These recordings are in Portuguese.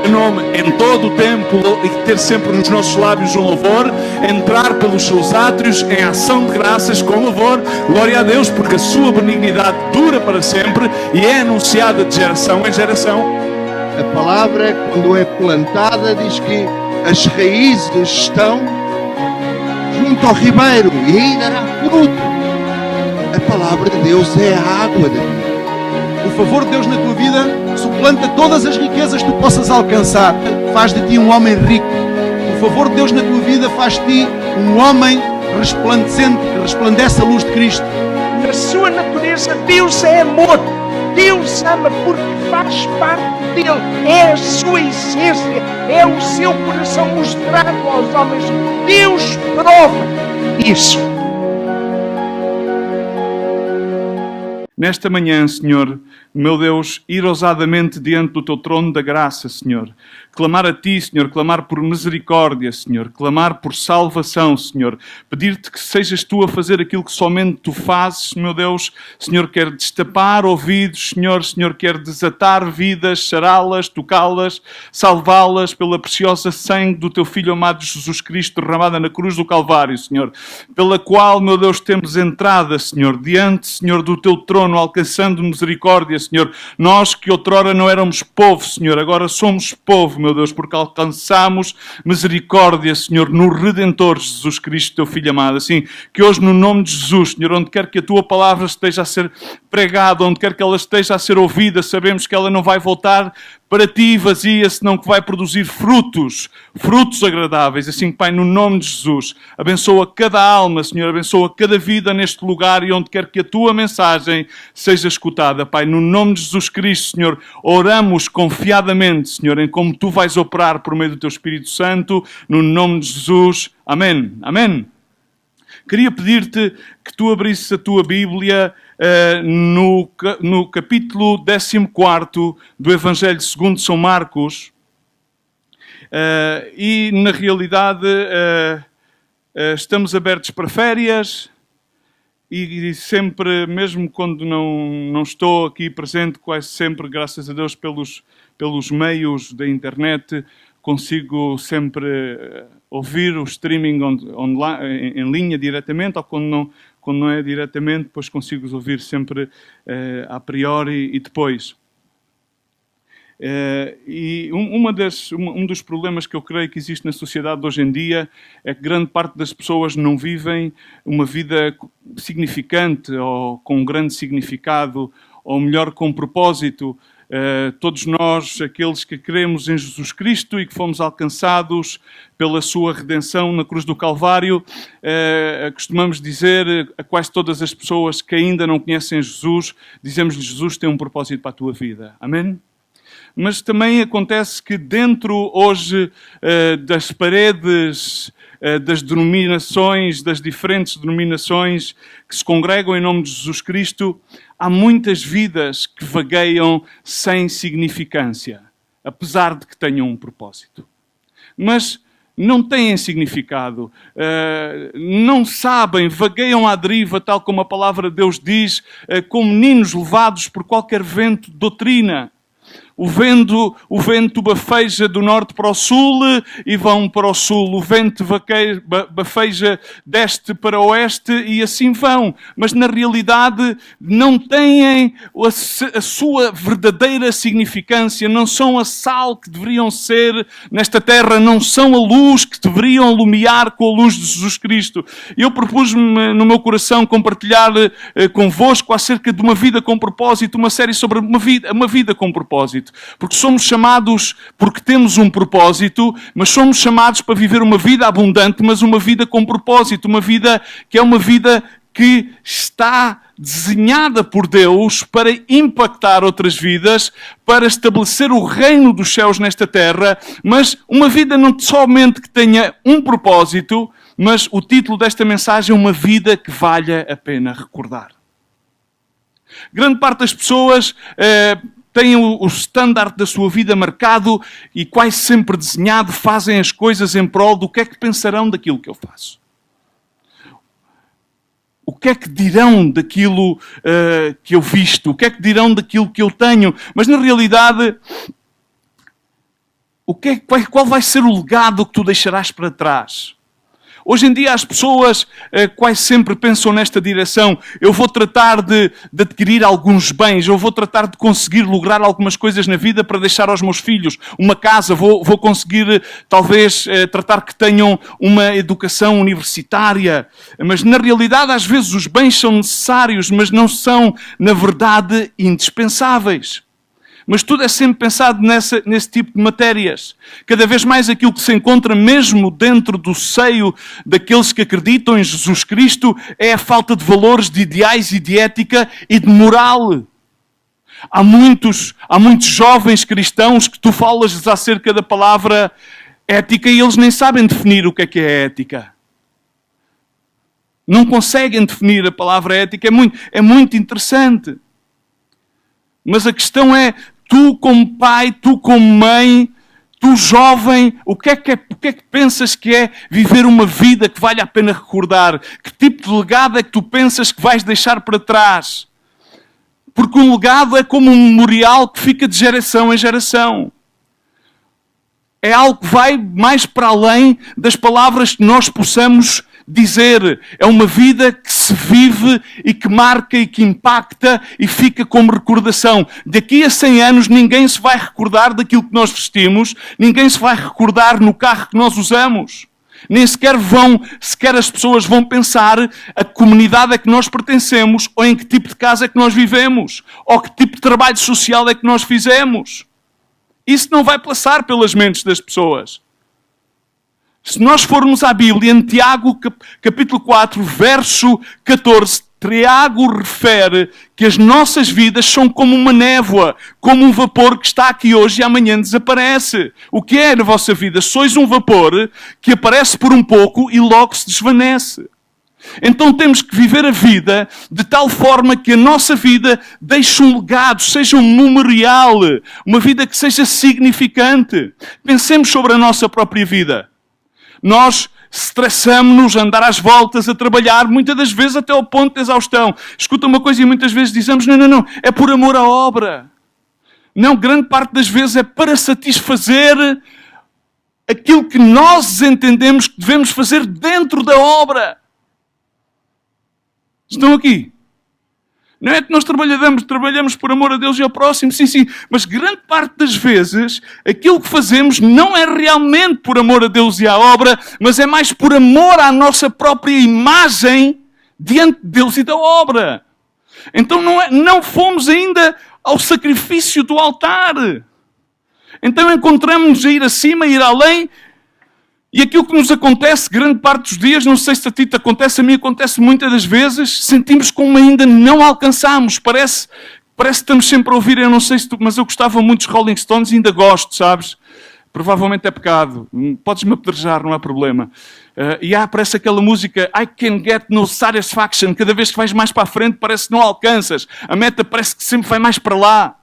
nome em todo o tempo e ter sempre nos nossos lábios um louvor, entrar pelos seus átrios em ação de graças com louvor. Glória a Deus, porque a sua benignidade dura para sempre e é anunciada de geração em geração. A palavra, quando é plantada, diz que as raízes estão junto ao ribeiro e aí dará fruto. A palavra de Deus é a água da vida. O favor de Deus na tua vida suplanta todas as riquezas que tu possas alcançar. Faz de ti um homem rico. O favor de Deus na tua vida faz de ti um homem resplandecente, que resplandece a luz de Cristo. Na sua natureza, Deus é amor. Deus ama porque faz parte dele. É a sua essência. É o seu coração mostrado aos homens. Deus prova isso. Nesta manhã, Senhor, meu Deus, ir ousadamente diante do Teu trono da graça, Senhor. Clamar a Ti, Senhor, clamar por misericórdia, Senhor. Clamar por salvação, Senhor. Pedir-te que sejas Tu a fazer aquilo que somente Tu fazes, meu Deus. Senhor, quer destapar ouvidos, Senhor. Senhor, quer desatar vidas, sará-las, tocá-las, salvá-las pela preciosa sangue do Teu Filho amado Jesus Cristo, derramada na cruz do Calvário, Senhor. Pela qual, meu Deus, temos entrada, Senhor, diante, Senhor, do Teu trono, alcançando misericórdia, Senhor. Nós que outrora não éramos povo, Senhor, agora somos povo, meu Deus, porque alcançamos misericórdia, Senhor, no Redentor Jesus Cristo, Teu Filho amado. Assim, que hoje, no nome de Jesus, Senhor, onde quer que a Tua palavra esteja a ser pregada, onde quer que ela esteja a ser ouvida, sabemos que ela não vai voltar para Ti vazia, senão que vai produzir frutos agradáveis. Assim, Pai, no nome de Jesus, abençoa cada alma, Senhor, abençoa cada vida neste lugar e onde quer que a Tua mensagem seja escutada. Pai, no nome de Jesus Cristo, Senhor, oramos confiadamente, Senhor, em como Tu vais operar por meio do Teu Espírito Santo, no nome de Jesus. Amém. Amém. Queria pedir-te que tu abrisses a tua Bíblia no capítulo 14 do Evangelho segundo São Marcos. E, na realidade, estamos abertos para férias e sempre, mesmo quando não estou aqui presente, quase sempre, graças a Deus, pelos meios da internet, consigo sempre ouvir o streaming online, em linha diretamente, ou quando não é diretamente, depois consigo ouvir sempre a priori e depois. E um dos problemas que eu creio que existe na sociedade hoje em dia é que grande parte das pessoas não vivem uma vida significante ou com um grande significado, ou melhor, com propósito. Todos nós, aqueles que cremos em Jesus Cristo e que fomos alcançados pela sua redenção na cruz do Calvário, costumamos dizer a quase todas as pessoas que ainda não conhecem Jesus, dizemos-lhe: Jesus tem um propósito para a tua vida. Amém? Mas também acontece que dentro hoje das paredes das denominações, das diferentes denominações que se congregam em nome de Jesus Cristo, há muitas vidas que vagueiam sem significância, apesar de que tenham um propósito. Mas não têm significado, não sabem, vagueiam à deriva, tal como a palavra de Deus diz, como meninos levados por qualquer vento de doutrina. O vento bafeja do norte para o sul e vão para o sul. O vento bafeja deste para o oeste e assim vão. Mas na realidade não têm a sua verdadeira significância. Não são a sal que deveriam ser nesta terra. Não são a luz que deveriam alumiar com a luz de Jesus Cristo. Eu propus-me no meu coração compartilhar convosco acerca de uma vida com propósito. Uma série sobre uma vida com propósito. Porque somos chamados, porque temos um propósito, mas somos chamados para viver uma vida abundante, mas uma vida com propósito, uma vida que é uma vida que está desenhada por Deus para impactar outras vidas, para estabelecer o reino dos céus nesta terra, mas uma vida não somente que tenha um propósito, mas o título desta mensagem é uma vida que valha a pena recordar. Grande parte das pessoas têm o standard da sua vida marcado e quase sempre desenhado, fazem as coisas em prol do que é que pensarão daquilo que eu faço. O que é que dirão daquilo que eu visto? O que é que dirão daquilo que eu tenho? Mas na realidade, Qual vai ser o legado que tu deixarás para trás? Hoje em dia as pessoas quase sempre pensam nesta direção. Eu vou tratar de adquirir alguns bens, eu vou tratar de conseguir lograr algumas coisas na vida para deixar aos meus filhos uma casa, vou conseguir talvez tratar que tenham uma educação universitária. Mas na realidade às vezes os bens são necessários, mas não são na verdade indispensáveis. Mas tudo é sempre pensado nesse tipo de matérias. Cada vez mais aquilo que se encontra mesmo dentro do seio daqueles que acreditam em Jesus Cristo é a falta de valores, de ideais e de ética e de moral. Há muitos jovens cristãos que tu falas acerca da palavra ética e eles nem sabem definir o que é ética. Não conseguem definir a palavra ética. É muito interessante. Mas a questão é, tu como pai, tu como mãe, tu jovem, o que é que pensas que é viver uma vida que vale a pena recordar? Que tipo de legado é que tu pensas que vais deixar para trás? Porque um legado é como um memorial que fica de geração em geração. É algo que vai mais para além das palavras que nós possamos dizer. É uma vida que se vive e que marca e que impacta e fica como recordação. Daqui a 100 anos ninguém se vai recordar daquilo que nós vestimos, ninguém se vai recordar no carro que nós usamos. Nem sequer as pessoas vão pensar a que comunidade é que nós pertencemos, ou em que tipo de casa é que nós vivemos, ou que tipo de trabalho social é que nós fizemos. Isso não vai passar pelas mentes das pessoas. Se nós formos à Bíblia, em Tiago, capítulo 4, verso 14, Tiago refere que as nossas vidas são como uma névoa, como um vapor que está aqui hoje e amanhã desaparece. O que é na vossa vida? Sois um vapor que aparece por um pouco e logo se desvanece. Então temos que viver a vida de tal forma que a nossa vida deixe um legado, seja um memorial, uma vida que seja significante. Pensemos sobre a nossa própria vida. Nós estressamos-nos a andar às voltas, a trabalhar, muitas das vezes até ao ponto de exaustão. Escuta uma coisa e muitas vezes dizemos, não, é por amor à obra. Não, grande parte das vezes é para satisfazer aquilo que nós entendemos que devemos fazer dentro da obra. Estão aqui? Não é que nós trabalhamos por amor a Deus e ao próximo, sim, mas grande parte das vezes aquilo que fazemos não é realmente por amor a Deus e à obra, mas é mais por amor à nossa própria imagem diante de Deus e da obra. Então não fomos ainda ao sacrifício do altar. Então encontramos-nos a ir acima, a ir além. E aquilo que nos acontece grande parte dos dias, não sei se a ti te acontece, a mim acontece muitas das vezes, sentimos como ainda não alcançamos. Parece que estamos sempre a ouvir, eu não sei se tu, mas eu gostava muito dos Rolling Stones e ainda gosto, sabes? Provavelmente é pecado. Podes-me apedrejar, não há problema. Parece aquela música I can get no satisfaction. Cada vez que vais mais para a frente parece que não alcanças. A meta parece que sempre vai mais para lá.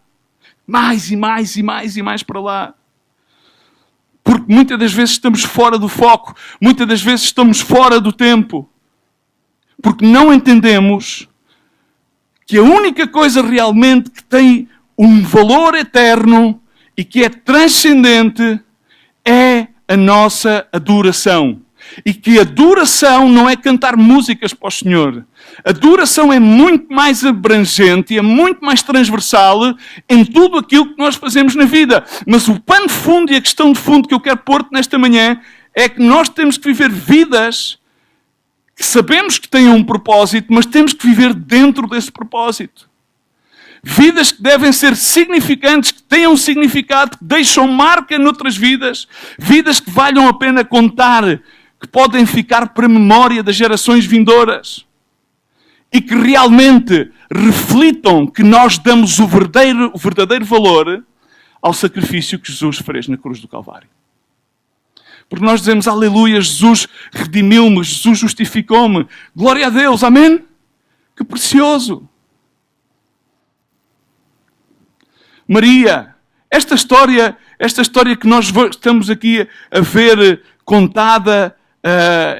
Mais e mais e mais e mais para lá. Porque muitas das vezes estamos fora do foco. Muitas das vezes estamos fora do tempo. Porque não entendemos que a única coisa realmente que tem um valor eterno e que é transcendente é a nossa adoração. E que a adoração não é cantar músicas para o Senhor. A adoração é muito mais abrangente e é muito mais transversal em tudo aquilo que nós fazemos na vida. Mas o pano de fundo e a questão de fundo que eu quero pôr-te nesta manhã é que nós temos que viver vidas que sabemos que têm um propósito, mas temos que viver dentro desse propósito. Vidas que devem ser significantes, que tenham significado, que deixam marca noutras vidas. Vidas que valham a pena contar, que podem ficar para a memória das gerações vindouras. E que realmente reflitam que nós damos o verdadeiro valor ao sacrifício que Jesus fez na cruz do Calvário. Porque nós dizemos, aleluia, Jesus redimiu-me, Jesus justificou-me. Glória a Deus, amém? Que precioso. Maria, esta história que nós estamos aqui a ver contada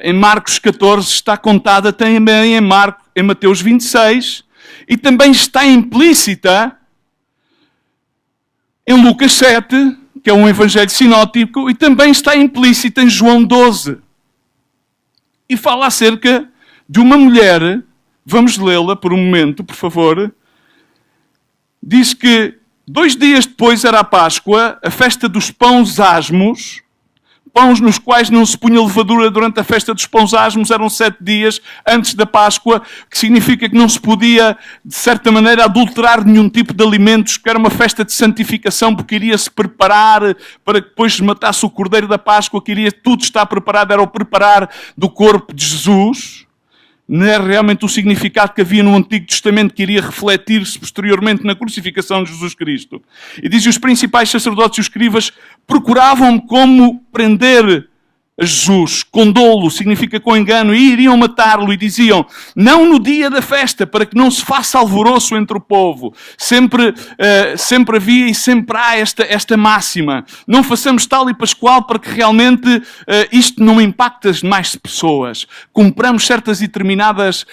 em Marcos 14, está contada também em Mateus 26 e também está implícita em Lucas 7, que é um evangelho sinótico, e também está implícita em João 12. E fala acerca de uma mulher, vamos lê-la por um momento, por favor. Diz que 2 dias depois era a Páscoa, a festa dos pães asmos, pães nos quais não se punha levadura durante a festa dos pães asmos, eram 7 dias antes da Páscoa, que significa que não se podia, de certa maneira, adulterar nenhum tipo de alimentos, que era uma festa de santificação, porque iria-se preparar para que depois se matasse o cordeiro da Páscoa, que iria tudo estar preparado, era o preparar do corpo de Jesus. Não é realmente o significado que havia no Antigo Testamento, que iria refletir-se posteriormente na crucificação de Jesus Cristo. E diz: os principais sacerdotes e os escribas procuravam como prender a Jesus, com dolo, significa com engano, e iriam matá-lo, e diziam: não no dia da festa, para que não se faça alvoroço entre o povo. Sempre havia e sempre há esta máxima: não façamos tal e pascual para que realmente isto não impacte as demais pessoas. Cumpramos certas e determinadas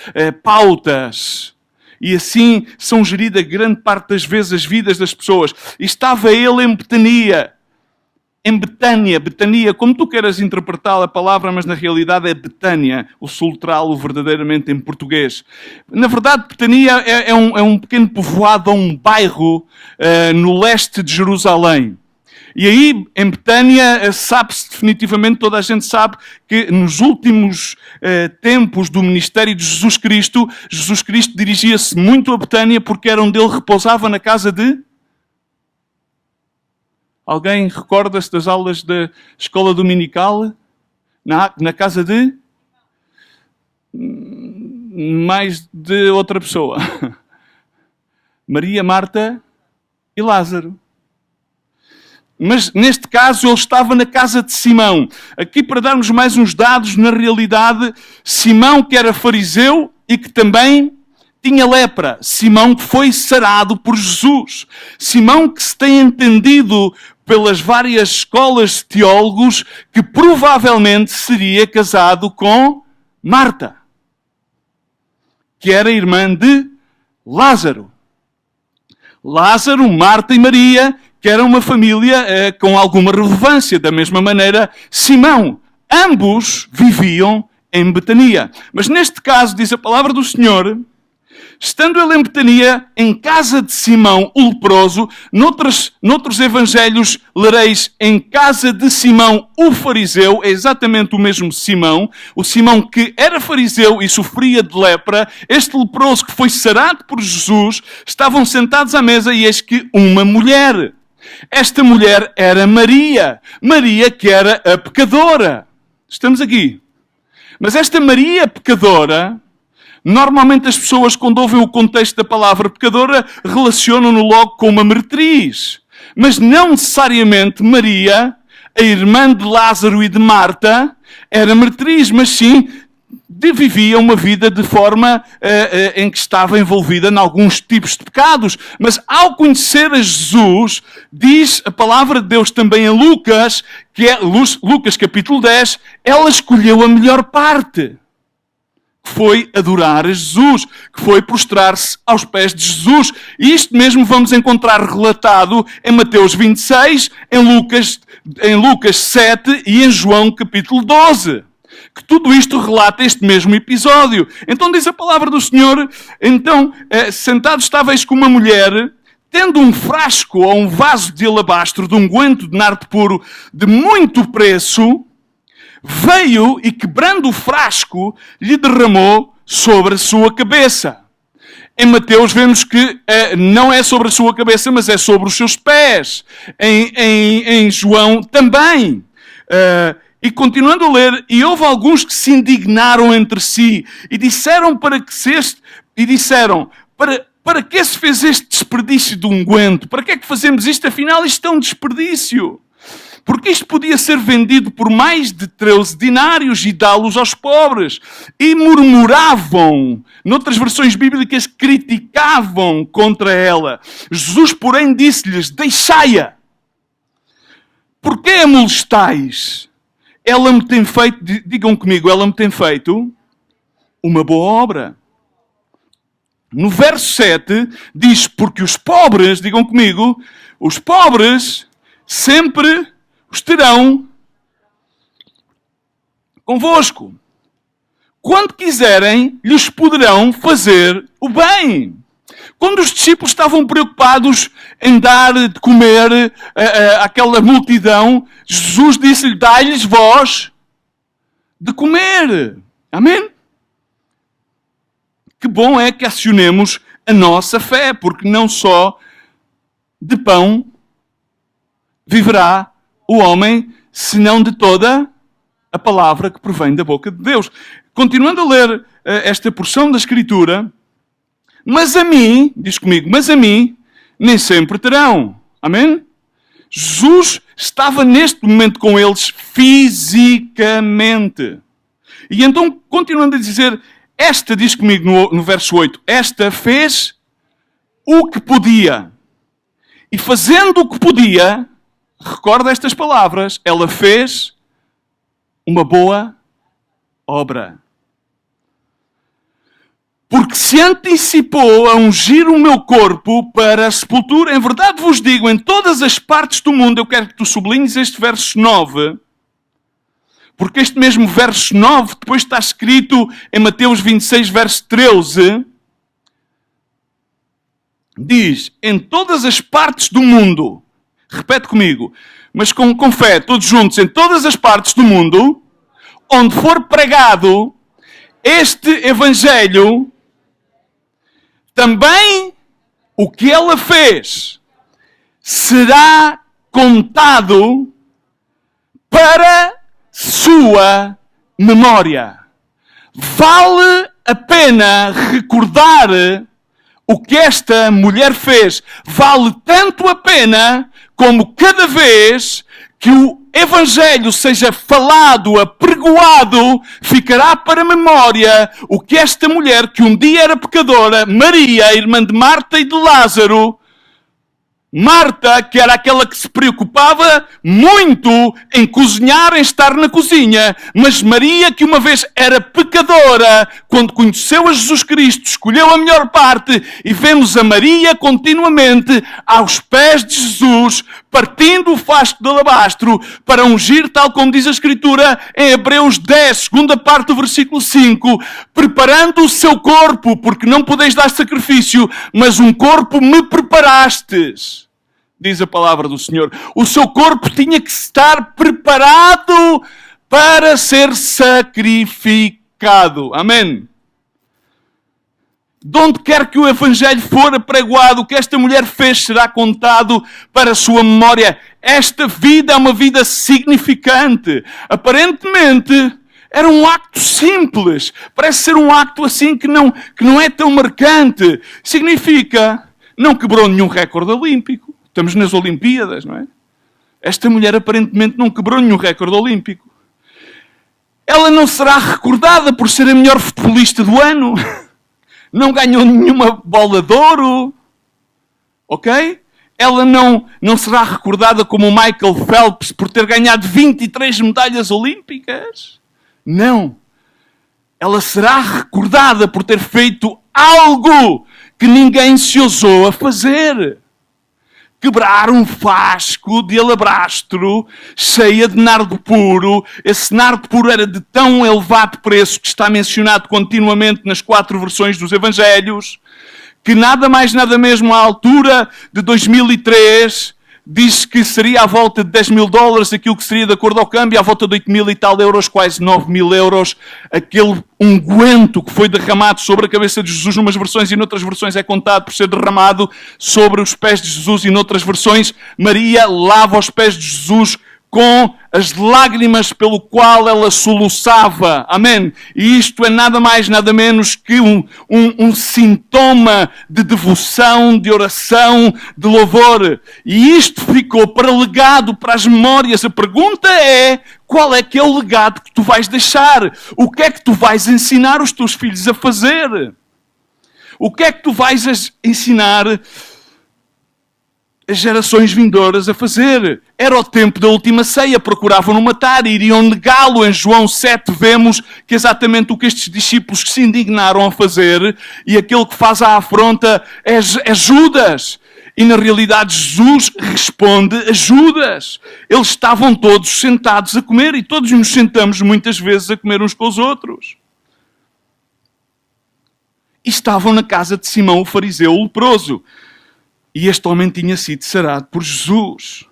pautas. E assim são geridas grande parte das vezes as vidas das pessoas. E estava ele em Betania. Em Betania, como tu queiras interpretar a palavra, mas na realidade é Betânia, o soletrá-lo verdadeiramente em português. Na verdade, Betania é um pequeno povoado, um bairro no leste de Jerusalém. E aí, em Betânia, sabe-se definitivamente, toda a gente sabe, que nos últimos tempos do ministério de Jesus Cristo dirigia-se muito a Betânia, porque era onde ele repousava na casa de... Alguém recorda-se das aulas da escola dominical? Na casa de? Mais de outra pessoa. Maria, Marta e Lázaro. Mas neste caso ele estava na casa de Simão. Aqui, para darmos mais uns dados, na realidade, Simão, que era fariseu e que também tinha lepra. Simão que foi sarado por Jesus. Simão que se tem entendido pelas várias escolas de teólogos que provavelmente seria casado com Marta, que era irmã de Lázaro. Lázaro, Marta e Maria, que era uma família com alguma relevância. Da mesma maneira, Simão. Ambos viviam em Betania. Mas neste caso, diz a palavra do Senhor, estando ele em Betania, em casa de Simão, o leproso, noutros evangelhos lereis em casa de Simão, o fariseu, é exatamente o mesmo Simão, o Simão que era fariseu e sofria de lepra, este leproso que foi sarado por Jesus, estavam sentados à mesa e eis que uma mulher. Esta mulher era Maria, Maria que era a pecadora. Estamos aqui. Mas esta Maria pecadora... Normalmente as pessoas, quando ouvem o contexto da palavra pecadora, relacionam-no logo com uma meretriz. Mas não necessariamente Maria, a irmã de Lázaro e de Marta, era meretriz, mas sim vivia uma vida de forma em que estava envolvida em alguns tipos de pecados. Mas ao conhecer a Jesus, diz a palavra de Deus também em Lucas, que é Lucas capítulo 10, ela escolheu a melhor parte. Que foi adorar a Jesus, que foi prostrar-se aos pés de Jesus. E isto mesmo vamos encontrar relatado em Mateus 26, em Lucas 7 e em João capítulo 12. Que tudo isto relata este mesmo episódio. Então diz a palavra do Senhor, então sentado estavais com uma mulher, tendo um frasco ou um vaso de alabastro de unguento de nardo puro de muito preço, veio e, quebrando o frasco, lhe derramou sobre a sua cabeça. Em Mateus vemos que não é sobre a sua cabeça, mas é sobre os seus pés. Em João também. E continuando a ler, e houve alguns que se indignaram entre si e disseram para que se fez este desperdício de unguento? Para que é que fazemos isto? Afinal, isto é um desperdício. Porque isto podia ser vendido por mais de 13 dinários e dá-los aos pobres. E murmuravam. Noutras versões bíblicas, criticavam contra ela. Jesus, porém, disse-lhes, deixai-a. Porquê a molestais? Ela me tem feito, digam comigo, ela me tem feito uma boa obra. No verso 7, diz, porque os pobres, digam comigo, os pobres sempre os terão convosco. Quando quiserem, lhes poderão fazer o bem. Quando os discípulos estavam preocupados em dar de comer àquela multidão, Jesus disse-lhe, dai-lhes vós de comer. Amém? Que bom é que acionemos a nossa fé, porque não só de pão viverá o homem, senão de toda a palavra que provém da boca de Deus. Continuando a ler esta porção da Escritura, mas a mim, diz comigo, mas a mim nem sempre terão. Amém? Jesus estava neste momento com eles fisicamente. E então, continuando a dizer, esta, diz comigo no verso 8, esta fez o que podia. E fazendo o que podia, recorda estas palavras, ela fez uma boa obra. Porque se antecipou a ungir o meu corpo para a sepultura. Em verdade vos digo, em todas as partes do mundo, eu quero que tu sublinhes este verso 9, porque este mesmo verso 9 depois está escrito em Mateus 26, verso 13, diz, em todas as partes do mundo, repete comigo, mas com fé, todos juntos, em todas as partes do mundo, onde for pregado este Evangelho, também o que ela fez será contado para sua memória. Vale a pena recordar o que esta mulher fez. Vale tanto a pena como cada vez que o Evangelho seja falado, apregoado, ficará para a memória o que esta mulher, que um dia era pecadora, Maria, irmã de Marta e de Lázaro, Marta, que era aquela que se preocupava muito em cozinhar, em estar na cozinha, mas Maria, que uma vez era pecadora, quando conheceu a Jesus Cristo, escolheu a melhor parte, e vemos a Maria continuamente aos pés de Jesus, partindo o fasto de alabastro para ungir, tal como diz a Escritura em Hebreus 10, segunda parte do versículo 5, preparando o seu corpo, porque não podeis dar sacrifício, mas um corpo me preparastes. Diz a palavra do Senhor. O seu corpo tinha que estar preparado para ser sacrificado. Amém? De onde quer que o Evangelho for apregoado, o que esta mulher fez será contado para a sua memória. Esta vida é uma vida significante. Aparentemente, era um acto simples. Parece ser um acto assim que não é tão marcante. Significa, não quebrou nenhum recorde olímpico. Estamos nas Olimpíadas, não é? Esta mulher aparentemente não quebrou nenhum recorde olímpico. Ela não será recordada por ser a melhor futebolista do ano. Não ganhou nenhuma bola de ouro. Ok? Ela não será recordada como o Michael Phelps por ter ganhado 23 medalhas olímpicas. Não. Ela será recordada por ter feito algo que ninguém se ousou a fazer. Quebrar um frasco de alabastro cheia de nardo puro. Esse nardo puro era de tão elevado preço que está mencionado continuamente nas 4 versões dos Evangelhos, que nada mais nada mesmo à altura de 2003 diz que seria à volta de $10.000, aquilo que seria de acordo ao câmbio, à volta de 8.000 e tal euros, quase 9.000 euros, aquele unguento que foi derramado sobre a cabeça de Jesus numas versões e noutras versões é contado por ser derramado sobre os pés de Jesus e noutras versões Maria lava os pés de Jesus com as lágrimas pelo qual ela soluçava. Amém? E isto é nada mais, nada menos que um sintoma de devoção, de oração, de louvor. E isto ficou para legado, para as memórias. A pergunta é, qual é que é o legado que tu vais deixar? O que é que tu vais ensinar os teus filhos a fazer? O que é que tu vais ensinar as gerações vindouras a fazer? Era o tempo da última ceia, procuravam-no matar, iriam negá-lo. Em João 7 vemos que exatamente o que estes discípulos se indignaram a fazer, e aquele que faz a afronta é Judas. E na realidade Jesus responde a Judas. Eles estavam todos sentados a comer e todos nos sentamos muitas vezes a comer uns com os outros. E estavam na casa de Simão, o fariseu, o leproso. E este homem tinha sido sarado por Jesus.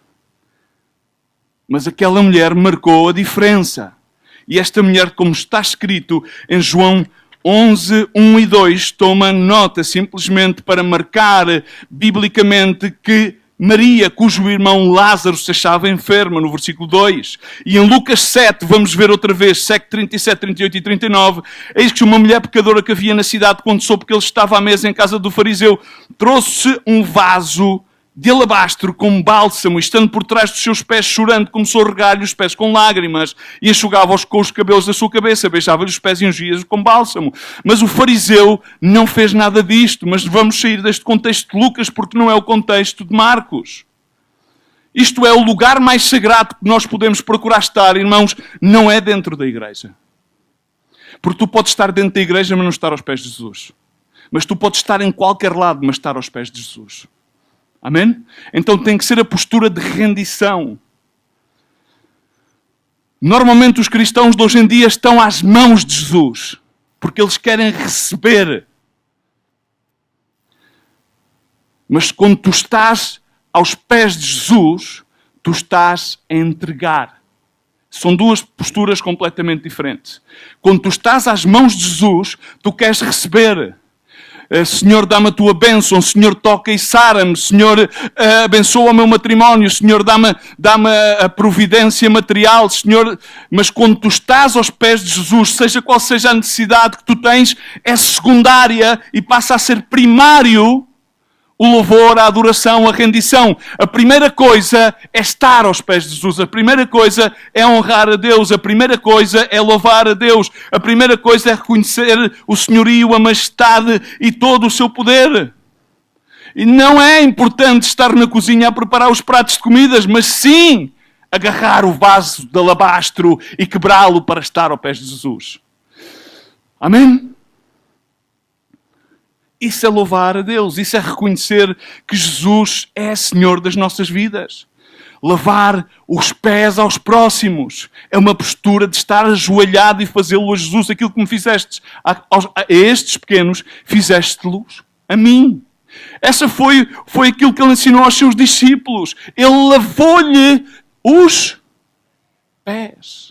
Mas aquela mulher marcou a diferença. E esta mulher, como está escrito em João 11, 1 e 2, toma nota simplesmente para marcar biblicamente que Maria, cujo irmão Lázaro se achava enferma, no versículo 2. E em Lucas 7, vamos ver outra vez, 37, 38 e 39, eis que uma mulher pecadora que havia na cidade, quando soube que ele estava à mesa em casa do fariseu, trouxe um vaso de alabastro com bálsamo, e estando por trás dos seus pés chorando, começou a regar-lhe os pés com lágrimas, e enxugava-os com os cabelos da sua cabeça, beijava-lhe os pés e ungia-os com bálsamo. Mas o fariseu não fez nada disto, mas vamos sair deste contexto de Lucas, porque não é o contexto de Marcos. Isto é o lugar mais sagrado que nós podemos procurar estar, irmãos, não é dentro da igreja. Porque tu podes estar dentro da igreja, mas não estar aos pés de Jesus. Mas tu podes estar em qualquer lado, mas estar aos pés de Jesus. Amém? Então tem que ser a postura de rendição. Normalmente os cristãos de hoje em dia estão às mãos de Jesus, porque eles querem receber. Mas quando tu estás aos pés de Jesus, tu estás a entregar. São duas posturas completamente diferentes. Quando tu estás às mãos de Jesus, tu queres receber. Senhor, dá-me a tua bênção. Senhor, toca e sara-me. Senhor, abençoa o meu matrimónio. Senhor, dá-me a providência material. Senhor, mas quando tu estás aos pés de Jesus, seja qual seja a necessidade que tu tens, é secundária e passa a ser primário o louvor, a adoração, a rendição. A primeira coisa é estar aos pés de Jesus. A primeira coisa é honrar a Deus. A primeira coisa é louvar a Deus. A primeira coisa é reconhecer o senhorio, a majestade e todo o seu poder. E não é importante estar na cozinha a preparar os pratos de comidas, mas sim agarrar o vaso de alabastro e quebrá-lo para estar aos pés de Jesus. Amém? Isso é louvar a Deus, isso é reconhecer que Jesus é Senhor das nossas vidas. Lavar os pés aos próximos é uma postura de estar ajoelhado e fazê-lo a Jesus. Aquilo que me fizeste a estes pequenos, fizeste-los a mim. Essa foi aquilo que ele ensinou aos seus discípulos. Ele lavou-lhe os pés.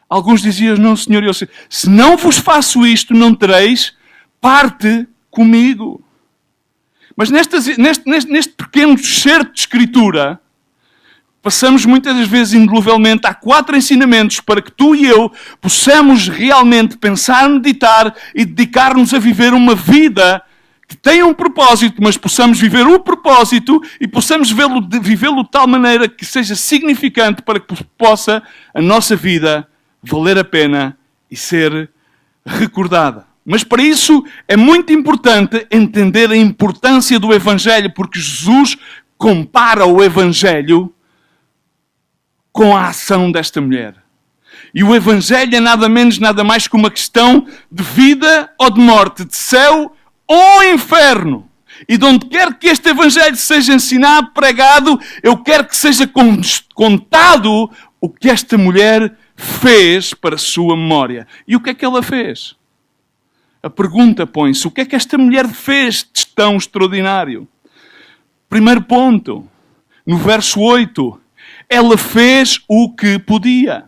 Alguns diziam, não, Senhor, eu sei, se não vos faço isto, não tereis parte comigo. Mas neste pequeno excerto de Escritura, passamos muitas das vezes indelevelmente, há 4 ensinamentos para que tu e eu possamos realmente pensar, meditar e dedicar-nos a viver uma vida que tenha um propósito, mas possamos viver o propósito e possamos vivê-lo de tal maneira que seja significante para que possa a nossa vida valer a pena e ser recordada. Mas para isso é muito importante entender a importância do Evangelho, porque Jesus compara o Evangelho com a ação desta mulher. E o Evangelho é nada menos, nada mais que uma questão de vida ou de morte, de céu ou inferno. E de onde quer que este Evangelho seja ensinado, pregado, eu quero que seja contado o que esta mulher fez para a sua memória. E o que é que ela fez? A pergunta põe-se, o que é que esta mulher fez de tão extraordinário? Primeiro ponto, no verso 8, ela fez o que podia.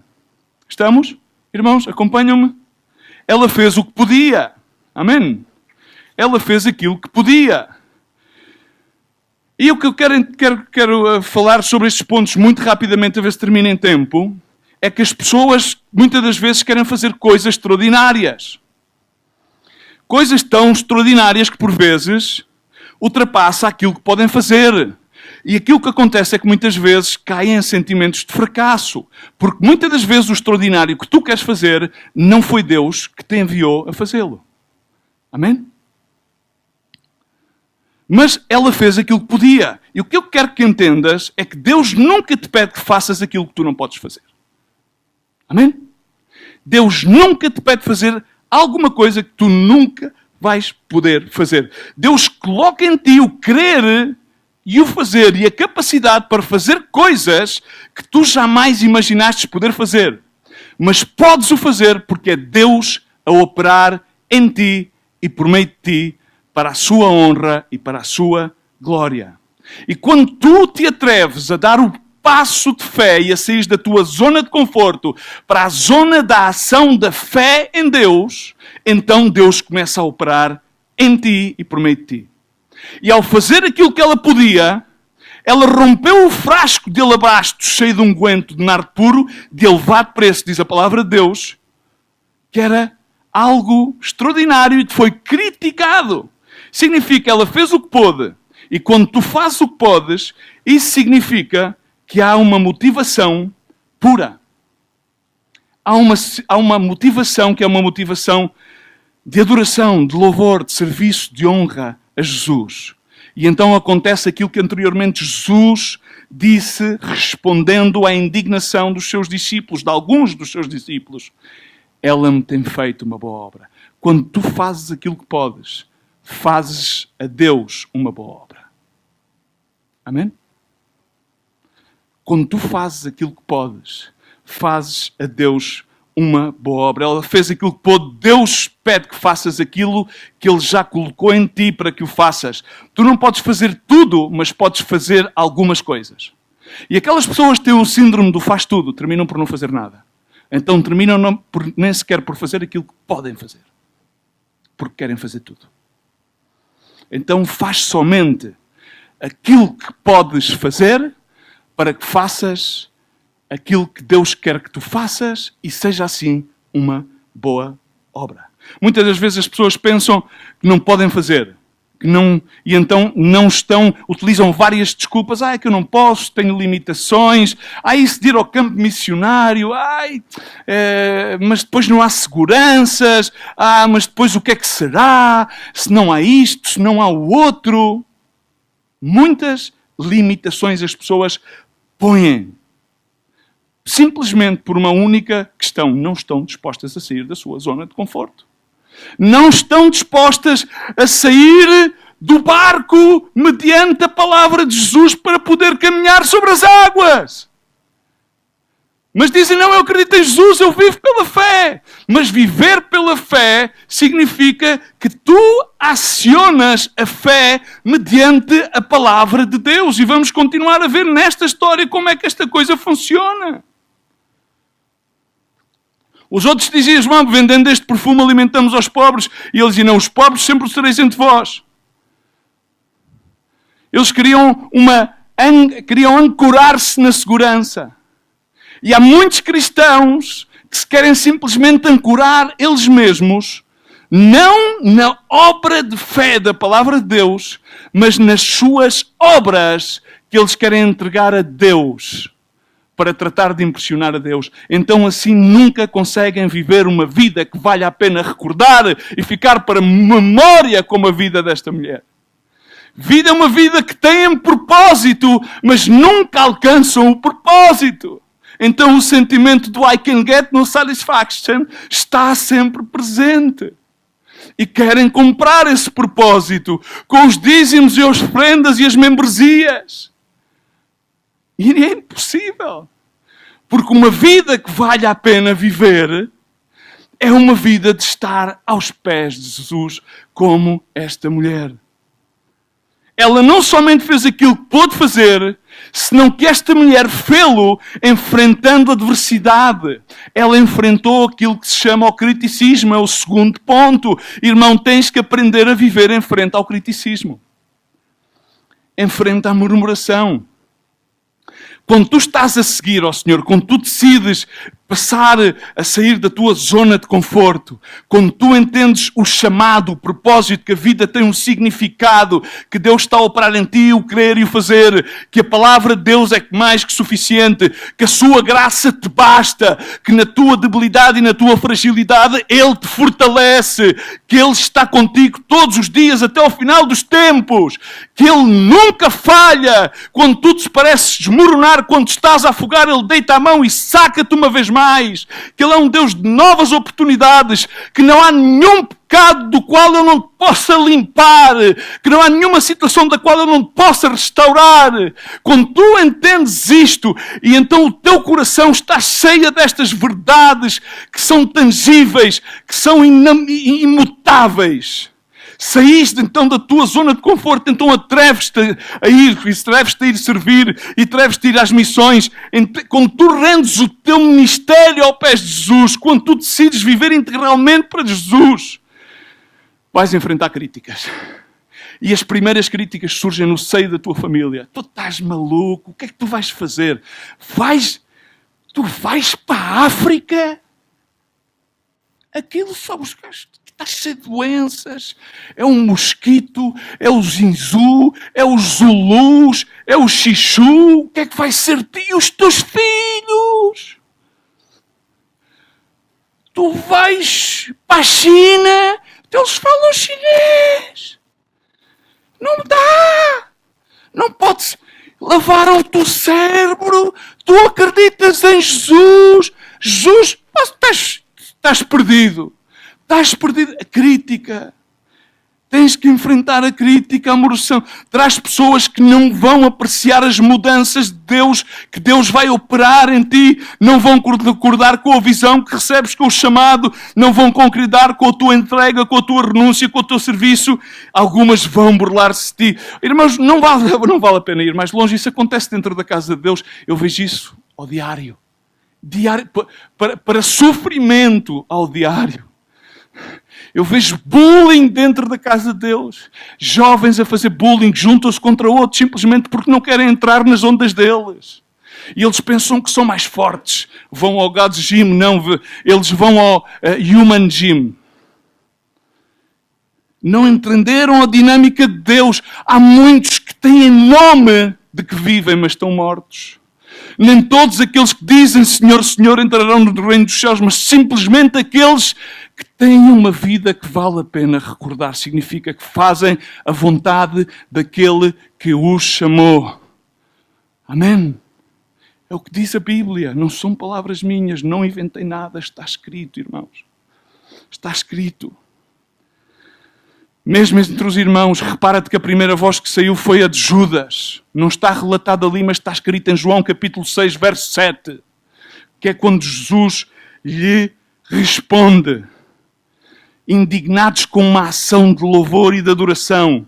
Estamos? Irmãos, acompanham-me? Ela fez o que podia. Amém? Ela fez aquilo que podia. E o que eu quero falar sobre estes pontos muito rapidamente, a ver se termina em tempo, é que as pessoas muitas das vezes querem fazer coisas extraordinárias. Coisas tão extraordinárias que por vezes ultrapassa aquilo que podem fazer. E aquilo que acontece é que muitas vezes caem em sentimentos de fracasso. Porque muitas das vezes o extraordinário que tu queres fazer não foi Deus que te enviou a fazê-lo. Amém? Mas ela fez aquilo que podia. E o que eu quero que entendas é que Deus nunca te pede que faças aquilo que tu não podes fazer. Amém? Deus nunca te pede fazer alguma coisa que tu nunca vais poder fazer. Deus coloca em ti o querer e o fazer e a capacidade para fazer coisas que tu jamais imaginaste poder fazer. Mas podes o fazer porque é Deus a operar em ti e por meio de ti para a sua honra e para a sua glória. E quando tu te atreves a dar o passo de fé e a sair da tua zona de conforto para a zona da ação da fé em Deus, então Deus começa a operar em ti e por meio de ti. E ao fazer aquilo que ela podia, ela rompeu o frasco de alabastro cheio de unguento de nardo puro, de elevado preço, diz a palavra de Deus, que era algo extraordinário e foi criticado. Significa, ela fez o que pôde. E quando tu fazes o que podes, isso significa que há uma motivação pura. Há uma motivação que é uma motivação de adoração, de louvor, de serviço, de honra a Jesus. E então acontece aquilo que anteriormente Jesus disse, respondendo à indignação dos seus discípulos, de alguns dos seus discípulos. Ela me tem feito uma boa obra. Quando tu fazes aquilo que podes, fazes a Deus uma boa obra. Amém? Quando tu fazes aquilo que podes, fazes a Deus uma boa obra. Ela fez aquilo que pôde. Deus pede que faças aquilo que Ele já colocou em ti para que o faças. Tu não podes fazer tudo, mas podes fazer algumas coisas. E aquelas pessoas que têm o síndrome do faz tudo, terminam por não fazer nada. Então terminam nem sequer por fazer aquilo que podem fazer. Porque querem fazer tudo. Então faz somente aquilo que podes fazer para que faças aquilo que Deus quer que tu faças e seja assim uma boa obra. Muitas das vezes as pessoas pensam que não podem fazer, e então não utilizam várias desculpas. É que eu não posso, tenho limitações, isso de ir ao campo missionário, mas depois não há seguranças, mas depois o que é que será, se não há isto, se não há o outro. Muitas limitações as pessoas põem. Simplesmente por uma única questão. Não estão dispostas a sair da sua zona de conforto. Não estão dispostas a sair do barco mediante a palavra de Jesus para poder caminhar sobre as águas. Mas dizem, não, eu acredito em Jesus, eu vivo pela fé. Mas viver pela fé significa que tu acionas a fé mediante a palavra de Deus. E vamos continuar a ver nesta história como é que esta coisa funciona. Os outros diziam, vamos, vendendo este perfume alimentamos aos pobres. E eles diziam, não, os pobres sempre os tereis entre vós. Eles queriam ancorar-se na segurança. E há muitos cristãos que se querem simplesmente ancorar eles mesmos, não na obra de fé da palavra de Deus, mas nas suas obras que eles querem entregar a Deus para tratar de impressionar a Deus. Então assim nunca conseguem viver uma vida que vale a pena recordar e ficar para memória como a vida desta mulher. Vida é uma vida que tem propósito, mas nunca alcançam o propósito. Então o sentimento do I can get no satisfaction está sempre presente. E querem comprar esse propósito com os dízimos e as ofrendas e as membresias. E é impossível. Porque uma vida que vale a pena viver é uma vida de estar aos pés de Jesus como esta mulher. Ela não somente fez aquilo que pôde fazer, senão que esta mulher fê-lo enfrentando a adversidade. Ela enfrentou aquilo que se chama o criticismo, é o segundo ponto. Irmão, tens que aprender a viver em frente ao criticismo. Em frente à murmuração. Quando tu estás a seguir ao Senhor, quando tu decides passar a sair da tua zona de conforto, quando tu entendes o chamado, o propósito, que a vida tem um significado, que Deus está a operar em ti, o querer e o fazer, que a palavra de Deus é mais que suficiente, que a sua graça te basta, que na tua debilidade e na tua fragilidade Ele te fortalece, que Ele está contigo todos os dias até ao final dos tempos, que Ele nunca falha. Quando tu te pareces desmoronar, quando estás a afogar, Ele deita a mão e saca-te uma vez mais, que Ele é um Deus de novas oportunidades, que não há nenhum pecado do qual Ele não te possa limpar, que não há nenhuma situação da qual Ele não te possa restaurar. Quando tu entendes isto, e então o teu coração está cheio destas verdades que são tangíveis, que são imutáveis, saíste então da tua zona de conforto, então atreves-te a ir, atreves-te a ir servir, e atreves-te a ir às missões. Quando tu rendes o teu ministério ao pés de Jesus, quando tu decides viver integralmente para Jesus, vais enfrentar críticas. E as primeiras críticas surgem no seio da tua família. Tu estás maluco? O que é que tu vais fazer? Tu vais para a África? Aquilo só os gajos. Estás cheio de doenças. É um mosquito, é o zinzu, é os zulus, é o xixu. O que é que vai ser de ti e os teus filhos? Tu vais para a China, eles falam chinês. Não dá. Não podes. Lavaram-te o cérebro. Tu acreditas em Jesus. Jesus, estás perdido. Estás perdido. A crítica. Tens que enfrentar a crítica, a murmuração. Traz pessoas que não vão apreciar as mudanças de Deus, que Deus vai operar em ti, não vão concordar com a visão que recebes, com o chamado, não vão concordar com a tua entrega, com a tua renúncia, com o teu serviço. Algumas vão burlar-se de ti. Irmãos, não vale a pena ir mais longe. Isso acontece dentro da casa de Deus. Eu vejo isso ao diário. Para sofrimento ao diário. Eu vejo bullying dentro da casa de Deus. Jovens a fazer bullying, juntam-se contra outros simplesmente porque não querem entrar nas ondas deles. E eles pensam que são mais fortes. Vão ao God's Gym, não. Eles vão ao Human Gym. Não entenderam a dinâmica de Deus. Há muitos que têm nome de que vivem, mas estão mortos. Nem todos aqueles que dizem Senhor, Senhor entrarão no reino dos céus, mas simplesmente aqueles que têm uma vida que vale a pena recordar. Significa que fazem a vontade daquele que os chamou. Amém? É o que diz a Bíblia. Não são palavras minhas. Não inventei nada. Está escrito, irmãos. Está escrito. Mesmo entre os irmãos, repara-te que a primeira voz que saiu foi a de Judas. Não está relatado ali, mas está escrito em João capítulo 6, verso 7. Que é quando Jesus lhe responde. Indignados com uma ação de louvor e de adoração.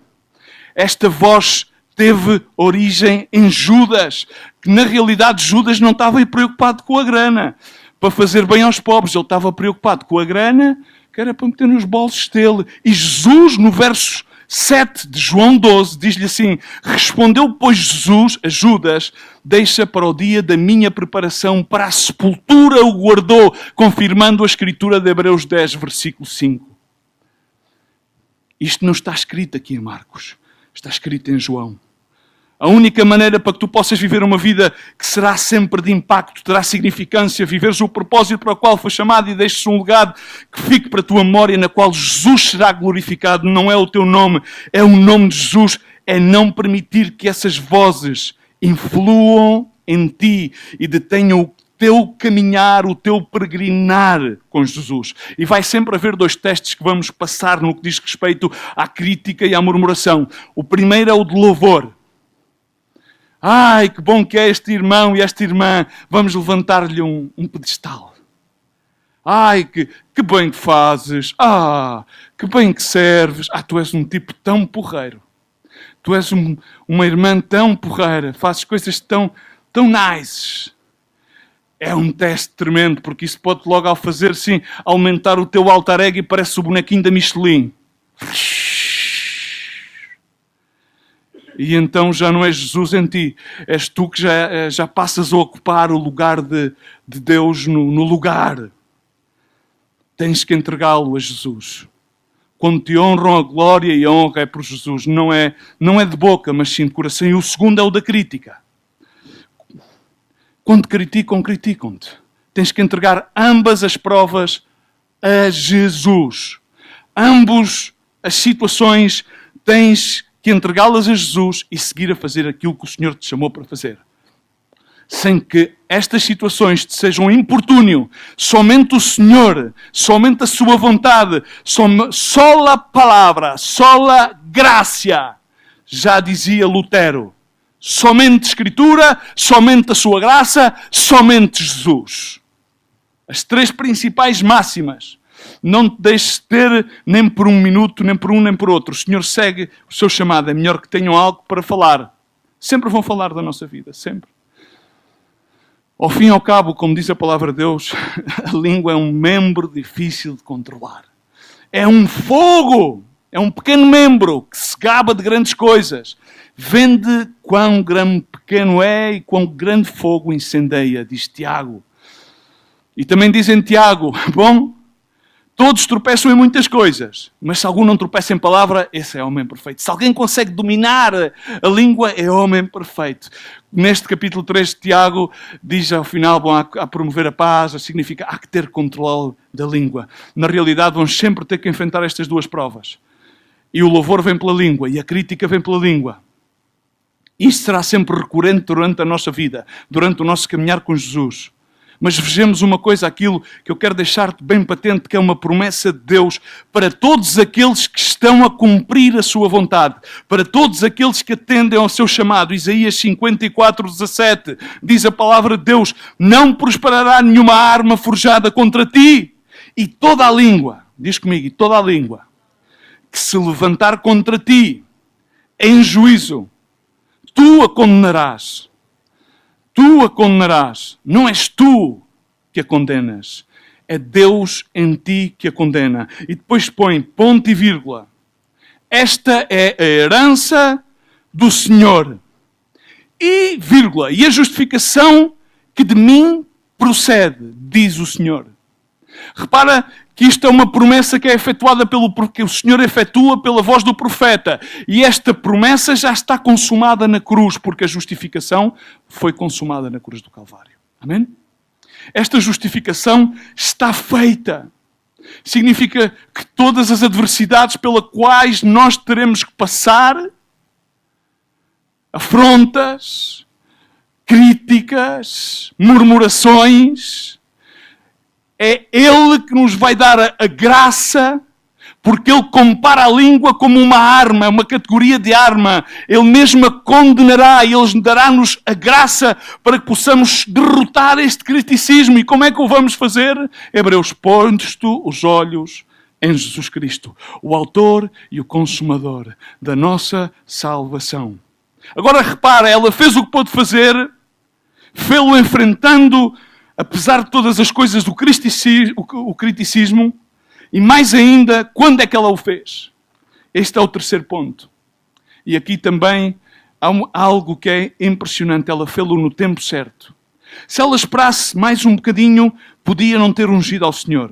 Esta voz teve origem em Judas. Que na realidade Judas não estava preocupado com a grana. Para fazer bem aos pobres. Ele estava preocupado com a grana que era para meter nos bolsos dele. E Jesus, no verso 7 de João 12, diz-lhe assim: respondeu, pois, Jesus a Judas: deixa para o dia da minha preparação, para a sepultura o guardou, confirmando a escritura de Hebreus 10, versículo 5. Isto não está escrito aqui em Marcos. Está escrito em João. A única maneira para que tu possas viver uma vida que será sempre de impacto, terá significância, viveres o propósito para o qual foi chamado e deixes um legado que fique para a tua memória, na qual Jesus será glorificado, não é o teu nome, é o nome de Jesus, é não permitir que essas vozes influam em ti e detenham o teu caminhar, o teu peregrinar com Jesus. E vai sempre haver dois testes que vamos passar no que diz respeito à crítica e à murmuração. O primeiro é o de louvor. Ai, que bom que é este irmão e esta irmã. Vamos levantar-lhe um pedestal. Ai, que bem que fazes. Ah, que bem que serves. Ah, tu és um tipo tão porreiro. Tu és uma irmã tão porreira. Fazes coisas tão nice. É um teste tremendo, porque isso pode logo ao fazer, sim, aumentar o teu alter ego e parece o bonequinho da Michelin. E então já não é Jesus em ti. És tu que já passas a ocupar o lugar de Deus no lugar. Tens que entregá-lo a Jesus. Quando te honram, a glória e a honra é por Jesus. Não é de boca, mas sim de coração. E o segundo é o da crítica. Quando te criticam, criticam-te. Tens que entregar ambas as provas a Jesus. Ambos as situações tens que entregá-las a Jesus e seguir a fazer aquilo que o Senhor te chamou para fazer. sem que estas situações te sejam importúnio, somente o Senhor, somente a sua vontade, só a palavra, só a graça, já dizia Lutero. Somente Escritura, somente a sua graça, somente Jesus. As 3 principais máximas. Não te deixes ter nem por um minuto, nem por um, nem por outro. O Senhor segue o seu chamado. É melhor que tenham algo para falar. Sempre vão falar da nossa vida, sempre. Ao fim e ao cabo, como diz a palavra de Deus, a língua é um membro difícil de controlar. É um fogo, é um pequeno membro que se gaba de grandes coisas. Vende quão grande pequeno é e quão grande fogo incendeia, diz Tiago. E também diz em Tiago, bom, todos tropeçam em muitas coisas, mas se algum não tropeça em palavra, esse é homem perfeito. Se alguém consegue dominar a língua, é homem perfeito. Neste capítulo 3 de Tiago, diz ao final, bom, a promover a paz, significa há que ter controle da língua. Na realidade, vamos sempre ter que enfrentar estas 2 provas. E o louvor vem pela língua, e a crítica vem pela língua. Isto será sempre recorrente durante a nossa vida, durante o nosso caminhar com Jesus. Mas vejamos uma coisa, aquilo que eu quero deixar-te bem patente, que é uma promessa de Deus para todos aqueles que estão a cumprir a sua vontade, para todos aqueles que atendem ao seu chamado. Isaías 54:17 diz a palavra de Deus, não prosperará nenhuma arma forjada contra ti, e toda a língua, diz comigo, e toda a língua, que se levantar contra ti em juízo, tu a condenarás. Tu a condenarás. Não és tu que a condenas. É Deus em ti que a condena. E depois põe ponto e vírgula. Esta é a herança do Senhor. E vírgula. E a justificação que de mim procede, diz o Senhor. Repara que isto é uma promessa que é efetuada porque o Senhor efetua pela voz do profeta. E esta promessa já está consumada na cruz, porque a justificação foi consumada na cruz do Calvário. Amém? Esta justificação está feita. Significa que todas as adversidades pelas quais nós teremos que passar, afrontas, críticas, murmurações, é Ele que nos vai dar a graça, porque Ele compara a língua como uma arma, uma categoria de arma. Ele mesmo a condenará e Ele dará-nos a graça para que possamos derrotar este criticismo. E como é que o vamos fazer? Hebreus, pões-tu os olhos em Jesus Cristo, o autor e o consumador da nossa salvação. Agora repara, ela fez o que pôde fazer, fê-lo enfrentando, apesar de todas as coisas do criticismo, e mais ainda, quando é que ela o fez? Este é o 3º ponto. E aqui também há algo que é impressionante. Ela fê-lo no tempo certo. Se ela esperasse mais um bocadinho, podia não ter ungido ao Senhor.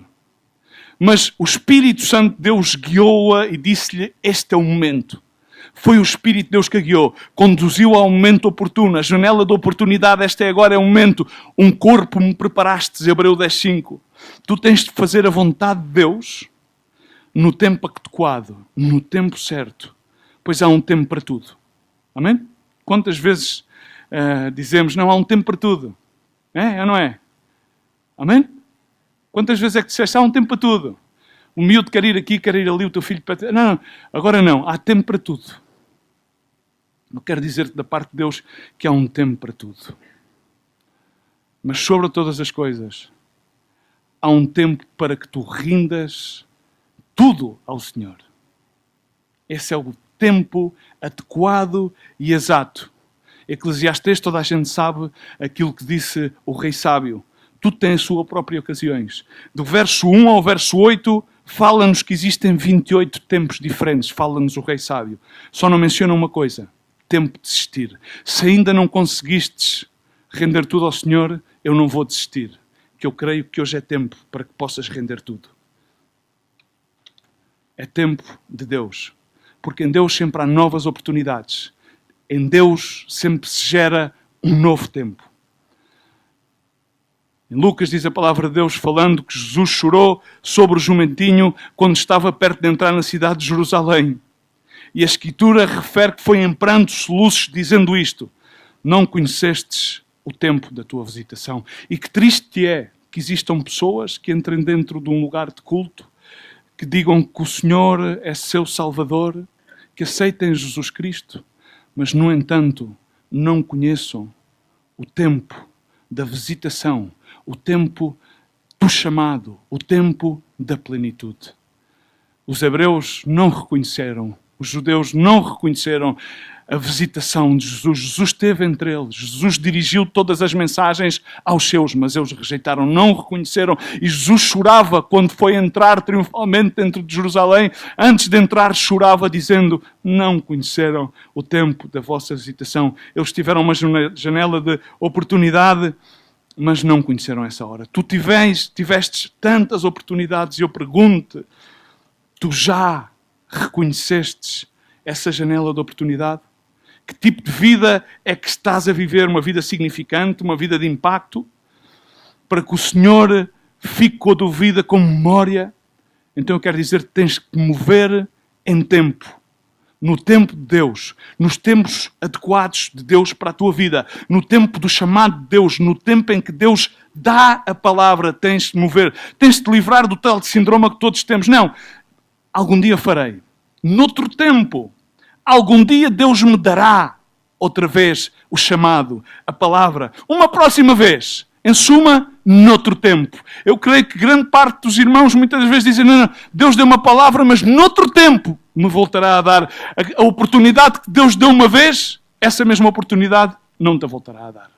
Mas o Espírito Santo de Deus guiou-a e disse-lhe, este é o momento. Foi o Espírito de Deus que a guiou, conduziu ao momento oportuno, a janela da oportunidade, esta é agora, é o momento. Um corpo me preparaste, Hebreus 10:5. Tu tens de fazer a vontade de Deus no tempo adequado, no tempo certo, pois há um tempo para tudo. Amém? Quantas vezes dizemos, não, há um tempo para tudo? É ou não é? Amém? Quantas vezes é que disseste, há um tempo para tudo? O miúdo quer ir aqui, quer ir ali, o teu filho... Não, agora não, há tempo para tudo. Eu quero dizer-te da parte de Deus que há um tempo para tudo. Mas sobre todas as coisas, há um tempo para que tu rindas tudo ao Senhor. Esse é o tempo adequado e exato. Eclesiastes, toda a gente sabe aquilo que disse o rei sábio. Tudo tem a sua própria ocasiões. Do verso 1 ao verso 8, fala-nos que existem 28 tempos diferentes. Fala-nos o rei sábio. Só não menciona uma coisa. Tempo de desistir. Se ainda não conseguistes render tudo ao Senhor, eu não vou desistir. Que eu creio que hoje é tempo para que possas render tudo. É tempo de Deus. Porque em Deus sempre há novas oportunidades. Em Deus sempre se gera um novo tempo. Em Lucas diz a palavra de Deus falando que Jesus chorou sobre o jumentinho quando estava perto de entrar na cidade de Jerusalém. E a Escritura refere que foi em prantos, soluços, dizendo isto. Não conhecestes o tempo da tua visitação. E que triste é que existam pessoas que entrem dentro de um lugar de culto, que digam que o Senhor é seu Salvador, que aceitem Jesus Cristo, mas, no entanto, não conheçam o tempo da visitação, o tempo do chamado, o tempo da plenitude. Os hebreus não reconheceram, os judeus não reconheceram a visitação de Jesus. Jesus esteve entre eles. Jesus dirigiu todas as mensagens aos seus, mas eles rejeitaram, não o reconheceram. E Jesus chorava quando foi entrar triunfalmente dentro de Jerusalém. Antes de entrar, chorava dizendo: não conheceram o tempo da vossa visitação. Eles tiveram uma janela de oportunidade, mas não conheceram essa hora. Tu tiveste tantas oportunidades e eu pergunto, tu já reconhecestes essa janela de oportunidade? Que tipo de vida é que estás a viver? Uma vida significante, uma vida de impacto? Para que o Senhor fique com a tua vida com memória? Então eu quero dizer que tens que mover em tempo. No tempo de Deus. Nos tempos adequados de Deus para a tua vida. No tempo do chamado de Deus. No tempo em que Deus dá a palavra. Tens de mover. Tens de te livrar do tal síndrome que todos temos. Não. Algum dia farei. Noutro tempo. Algum dia Deus me dará outra vez o chamado, a palavra. Uma próxima vez. Em suma, noutro tempo. Eu creio que grande parte dos irmãos muitas vezes dizem: não, Deus deu uma palavra, mas noutro tempo me voltará a dar. A oportunidade que Deus deu uma vez, essa mesma oportunidade não te voltará a dar.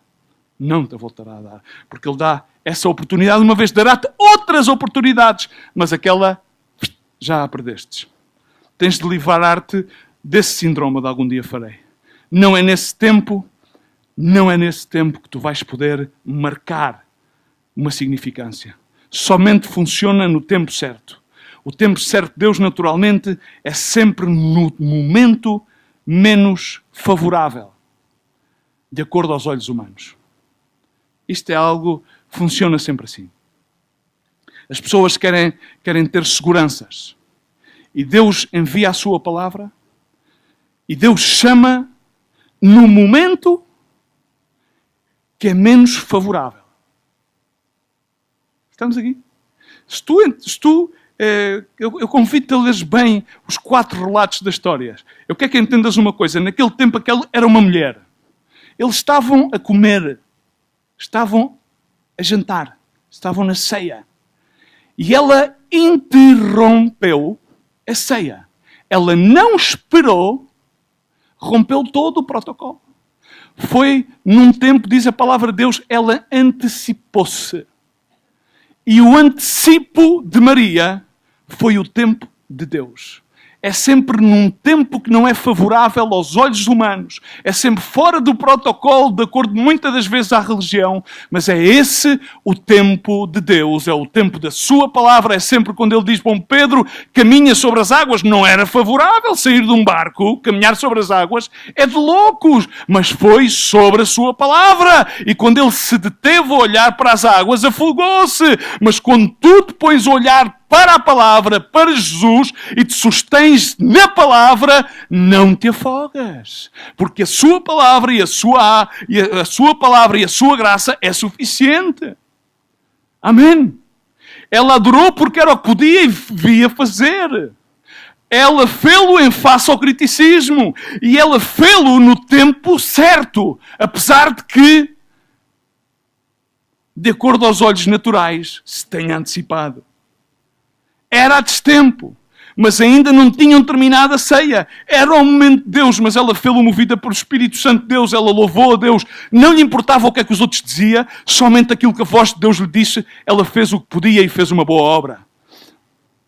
Não te voltará a dar. Porque Ele dá essa oportunidade uma vez, dará-te outras oportunidades, mas aquela já a perdestes. Tens de livrar-te desse síndrome de algum dia farei. Não é nesse tempo que tu vais poder marcar uma significância. Somente funciona no tempo certo. O tempo certo de Deus, naturalmente, é sempre no momento menos favorável, de acordo aos olhos humanos. Isto é algo que funciona sempre assim. As pessoas querem ter seguranças. E Deus envia a sua palavra. E Deus chama no momento que é menos favorável. Estamos aqui? Eu convido-te a leres bem os 4 relatos da história. Eu quero que entendas uma coisa. Naquele tempo, aquela era uma mulher. Eles estavam a comer. Estavam a jantar. Estavam na ceia. E ela interrompeu a ceia. Ela não esperou. Rompeu todo o protocolo. Foi num tempo, diz a palavra de Deus, ela antecipou-se. E o antecipo de Maria foi o tempo de Deus. É sempre num tempo que não é favorável aos olhos humanos. É sempre fora do protocolo, de acordo muitas das vezes à religião. Mas é esse o tempo de Deus. É o tempo da sua palavra. É sempre quando Ele diz: bom, Pedro, caminha sobre as águas. Não era favorável sair de um barco, caminhar sobre as águas. É de loucos. Mas foi sobre a sua palavra. E quando ele se deteve a olhar para as águas, afogou-se. Mas quando tu te pões a olhar para a palavra, para Jesus, e te sustens na palavra, não te afogas. Porque a sua palavra e a sua palavra e a sua graça é suficiente. Amém. Ela adorou porque era o que podia e devia fazer. Ela fê-lo em face ao criticismo. E ela fê-lo no tempo certo. Apesar de que, de acordo aos olhos naturais, se tenha antecipado. Era a destempo, mas ainda não tinham terminado a ceia. Era o momento de Deus, mas ela fê-lo movida pelo Espírito Santo de Deus. Ela louvou a Deus. Não lhe importava o que é que os outros diziam, somente aquilo que a voz de Deus lhe disse. Ela fez o que podia e fez uma boa obra.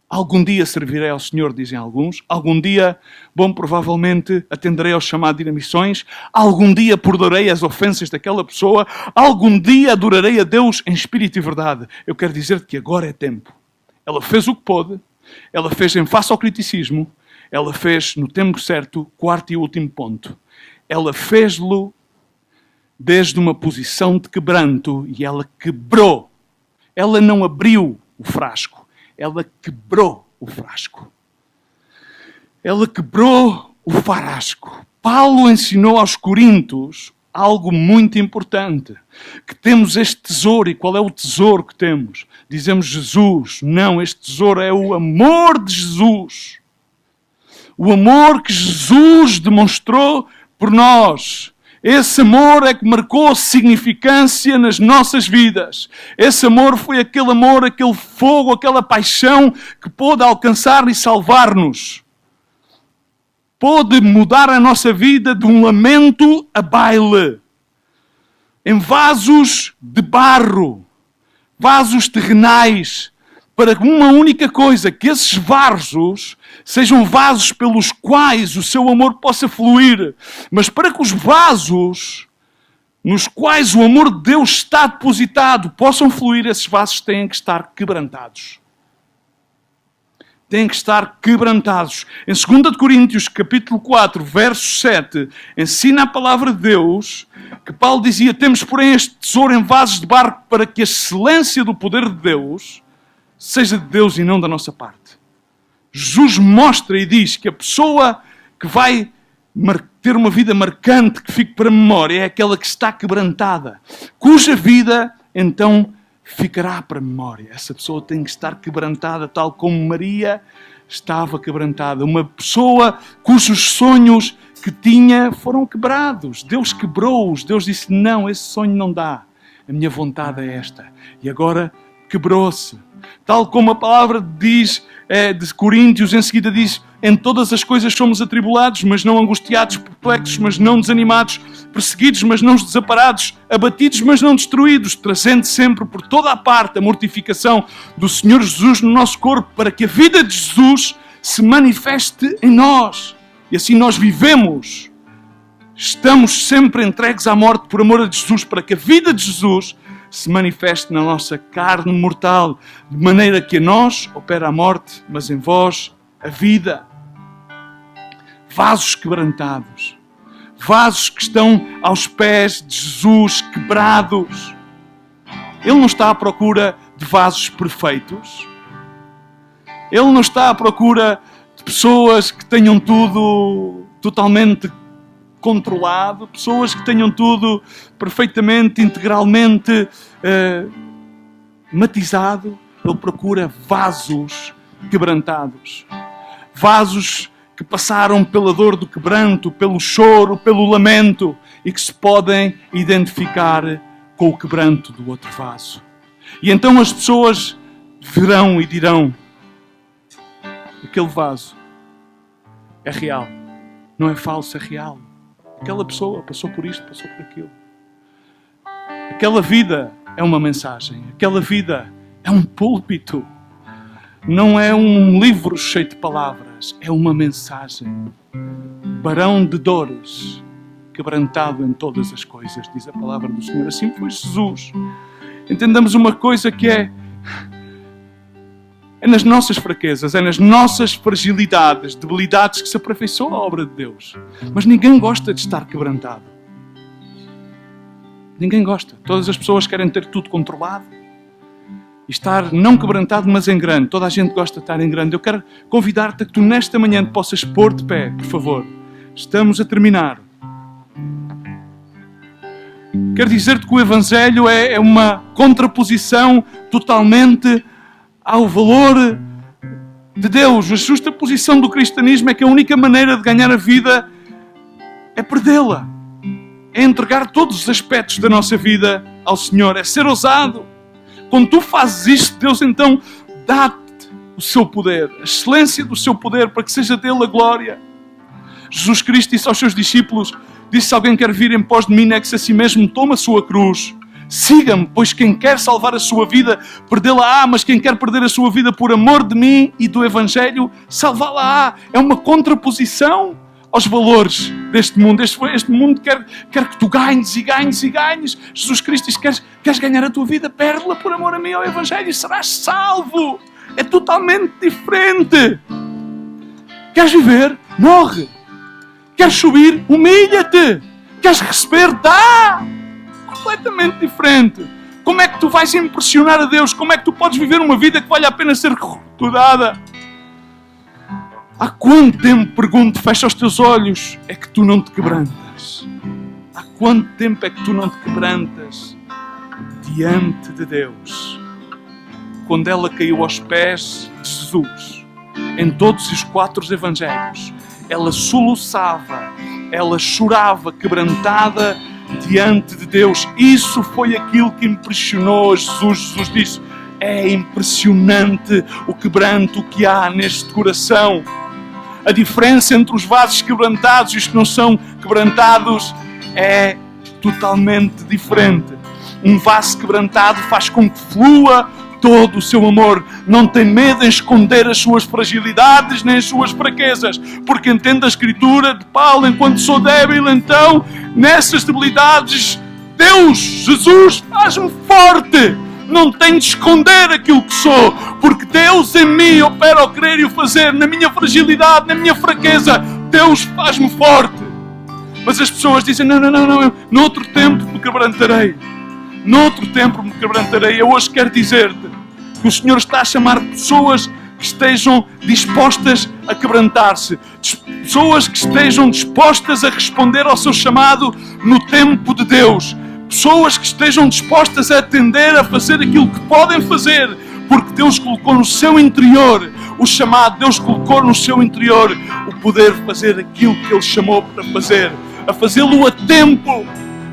Algum dia servirei ao Senhor, dizem alguns. Algum dia, bom, provavelmente atenderei ao chamado de ir a missões. Algum dia perdoarei as ofensas daquela pessoa. Algum dia adorarei a Deus em espírito e verdade. Eu quero dizer-te que agora é tempo. Ela fez o que pôde, ela fez em face ao criticismo, ela fez no tempo certo, 4º e último ponto. Ela fez-lo desde uma posição de quebranto e ela quebrou. Ela não abriu o frasco, ela quebrou o frasco. Ela quebrou o frasco. Paulo ensinou aos Coríntios algo muito importante. Que temos este tesouro. E qual é o tesouro que temos? Dizemos Jesus. Não, este tesouro é o amor de Jesus. O amor que Jesus demonstrou por nós. Esse amor é que marcou significância nas nossas vidas. Esse amor foi aquele amor, aquele fogo, aquela paixão que pôde alcançar e salvar-nos. Pôde mudar a nossa vida de um lamento a baile. Em vasos de barro, vasos terrenais, para uma única coisa, que esses vasos sejam vasos pelos quais o seu amor possa fluir. Mas para que os vasos nos quais o amor de Deus está depositado possam fluir, esses vasos têm que estar quebrantados. Têm que estar quebrantados. Em 2 Coríntios, capítulo 4, verso 7, ensina a palavra de Deus que Paulo dizia: temos, porém, este tesouro em vasos de barro para que a excelência do poder de Deus seja de Deus e não da nossa parte. Jesus mostra e diz que a pessoa que vai ter uma vida marcante, que fique para a memória, é aquela que está quebrantada, cuja vida, então, ficará para a memória. Essa pessoa tem que estar quebrantada, tal como Maria estava quebrantada. Uma pessoa cujos sonhos que tinha foram quebrados. Deus quebrou-os. Deus disse: não, esse sonho não dá. A minha vontade é esta. E agora quebrou-se. Tal como a palavra diz de Coríntios, em seguida diz: em todas as coisas somos atribulados, mas não angustiados, perplexos, mas não desanimados, perseguidos, mas não desamparados, abatidos, mas não destruídos, trazendo sempre por toda a parte a mortificação do Senhor Jesus no nosso corpo, para que a vida de Jesus se manifeste em nós. E assim nós vivemos. Estamos sempre entregues à morte por amor a Jesus, para que a vida de Jesus se manifeste na nossa carne mortal, de maneira que a nós opera a morte, mas em vós a vida. Vasos quebrantados. Vasos que estão aos pés de Jesus, quebrados. Ele não está à procura de vasos perfeitos. Ele não está à procura de pessoas que tenham tudo totalmente controlado, pessoas que tenham tudo perfeitamente, integralmente matizado. Ele procura vasos quebrantados. Vasos que passaram pela dor do quebranto, pelo choro, pelo lamento e que se podem identificar com o quebranto do outro vaso. E então as pessoas verão e dirão: aquele vaso é real, não é falso, é real. Aquela pessoa passou por isto, passou por aquilo. Aquela vida é uma mensagem. Aquela vida é um púlpito. Não é um livro cheio de palavras. É uma mensagem. Barão de dores, quebrantado em todas as coisas, diz a palavra do Senhor. Assim foi Jesus. Entendamos uma coisa que é nas nossas fraquezas, é nas nossas fragilidades, debilidades que se aperfeiçoa a obra de Deus. Mas ninguém gosta de estar quebrantado. Ninguém gosta. Todas as pessoas querem ter tudo controlado e estar não quebrantado, mas em grande. Toda a gente gosta de estar em grande. Eu quero convidar-te a que tu nesta manhã te possas pôr de pé, por favor. Estamos a terminar. Quero dizer-te que o Evangelho é uma contraposição totalmente ao valor de Deus. A justa posição do cristianismo é que a única maneira de ganhar a vida é perdê-la. É entregar todos os aspectos da nossa vida ao Senhor. É ser ousado. Quando tu fazes isto, Deus então dá-te o seu poder, a excelência do seu poder, para que seja dele a glória. Jesus Cristo disse aos seus discípulos, disse: se alguém quer vir em pós de mim, negue-se a si mesmo, toma a sua cruz. Siga-me, pois quem quer salvar a sua vida, perdê-la-á, mas quem quer perder a sua vida por amor de mim e do Evangelho, salvá-la-á. É uma contraposição aos valores deste mundo. Este mundo quer que tu ganhes e ganhes e ganhes. Jesus Cristo diz: queres ganhar a tua vida? Perde-la por amor a mim e ao Evangelho e serás salvo. É totalmente diferente. Queres viver? Morre. Queres subir? Humilha-te. Queres receber? Dá. Completamente diferente. Como é que tu vais impressionar a Deus? Como é que tu podes viver uma vida que vale a pena ser recordada? Há quanto tempo, pergunto, fecha os teus olhos, é que tu não te quebrantas? Há quanto tempo é que tu não te quebrantas diante de Deus? Quando ela caiu aos pés de Jesus, em todos os 4 evangelhos, ela soluçava, ela chorava, quebrantada diante de Deus. Isso foi aquilo que impressionou Jesus. Jesus disse: é impressionante o quebranto que há neste coração. A diferença entre os vasos quebrantados e os que não são quebrantados é totalmente diferente. Um vaso quebrantado faz com que flua todo o seu amor. Não tem medo em esconder as suas fragilidades nem as suas fraquezas, porque entende a Escritura de Paulo: enquanto sou débil, então nessas debilidades Deus, Jesus, faz-me forte. Não tenho de esconder aquilo que sou, porque Deus em mim opera ao querer e o fazer. Na minha fragilidade, na minha fraqueza, Deus faz-me forte. Mas as pessoas dizem: não, eu, noutro tempo me quebrantarei. Noutro tempo me quebrantarei. Eu hoje quero dizer-te que o Senhor está a chamar pessoas que estejam dispostas a quebrantar-se. Pessoas que estejam dispostas a responder ao seu chamado no tempo de Deus. Pessoas que estejam dispostas a atender, a fazer aquilo que podem fazer, porque Deus colocou no seu interior o chamado. Deus colocou no seu interior o poder fazer aquilo que Ele chamou para fazer, a fazê-lo a tempo,